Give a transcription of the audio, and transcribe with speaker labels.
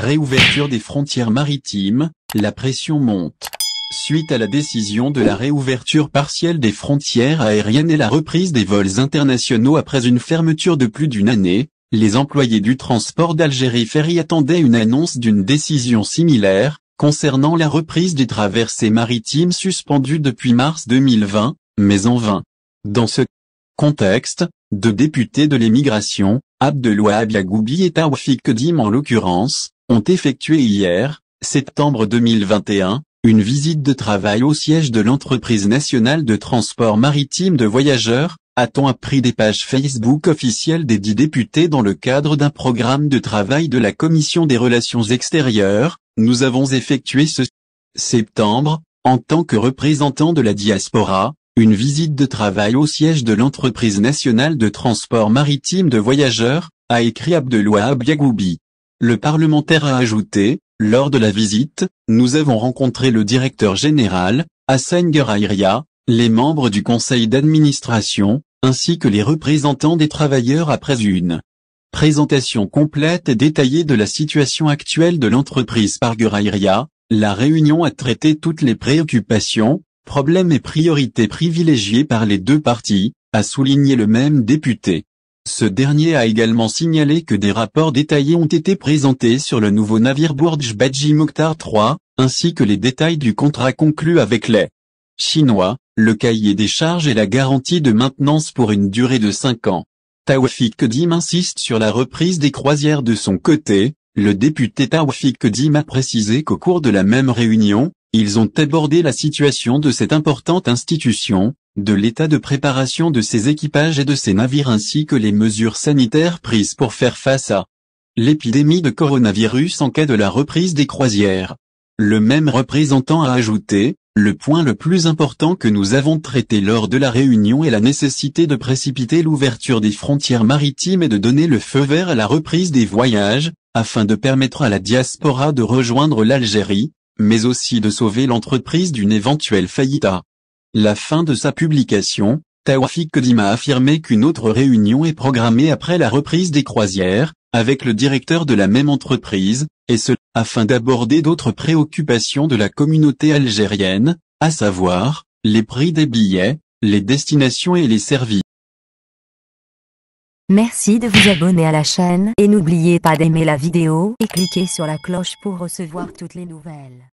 Speaker 1: Réouverture des frontières maritimes, la pression monte. Suite à la décision de la réouverture partielle des frontières aériennes et la reprise des vols internationaux après une fermeture de plus d'une année, les employés du transport d'Algérie Ferry attendaient une annonce d'une décision similaire, concernant la reprise des traversées maritimes suspendues depuis mars 2020, mais en vain. Dans ce contexte, deux députés de l'émigration, Abdelwahab Yagoubi et Taoufik Kedim en l'occurrence, ont effectué hier, septembre 2021, une visite de travail au siège de l'entreprise nationale de transport maritime de voyageurs, a-t-on appris des pages Facebook officielles des 10 députés dans le cadre d'un programme de travail de la Commission des Relations Extérieures. Nous avons effectué ce septembre, en tant que représentant de la diaspora, une visite de travail au siège de l'entreprise nationale de transport maritime de voyageurs, a écrit Abdelwahab Yagoubi. Le parlementaire a ajouté, lors de la visite, nous avons rencontré le directeur général, Hassan Gerairia, les membres du conseil d'administration, ainsi que les représentants des travailleurs après une présentation complète et détaillée de la situation actuelle de l'entreprise par Gerairia. La réunion a traité toutes les préoccupations, problèmes et priorités privilégiés par les deux parties, a souligné le même député. Ce dernier a également signalé que des rapports détaillés ont été présentés sur le nouveau navire Bourj Badji Mokhtar 3, ainsi que les détails du contrat conclu avec les Chinois, le cahier des charges et la garantie de maintenance pour une durée de 5 ans. Taoufik Kedim insiste sur la reprise des croisières de son côté. Le député Taoufik Kedim a précisé qu'au cours de la même réunion, ils ont abordé la situation de cette importante institution, de l'état de préparation de ses équipages et de ses navires ainsi que les mesures sanitaires prises pour faire face à l'épidémie de coronavirus en cas de la reprise des croisières. Le même représentant a ajouté, le point le plus important que nous avons traité lors de la réunion est la nécessité de précipiter l'ouverture des frontières maritimes et de donner le feu vert à la reprise des voyages, afin de permettre à la diaspora de rejoindre l'Algérie, mais aussi de sauver l'entreprise d'une éventuelle faillite. À la fin de sa publication, Taoufik Kedim a affirmé qu'une autre réunion est programmée après la reprise des croisières, avec le directeur de la même entreprise, et ce, afin d'aborder d'autres préoccupations de la communauté algérienne, à savoir, les prix des billets, les destinations et les services.
Speaker 2: Merci de vous abonner à la chaîne et n'oubliez pas d'aimer la vidéo et cliquer sur la cloche pour recevoir toutes les nouvelles.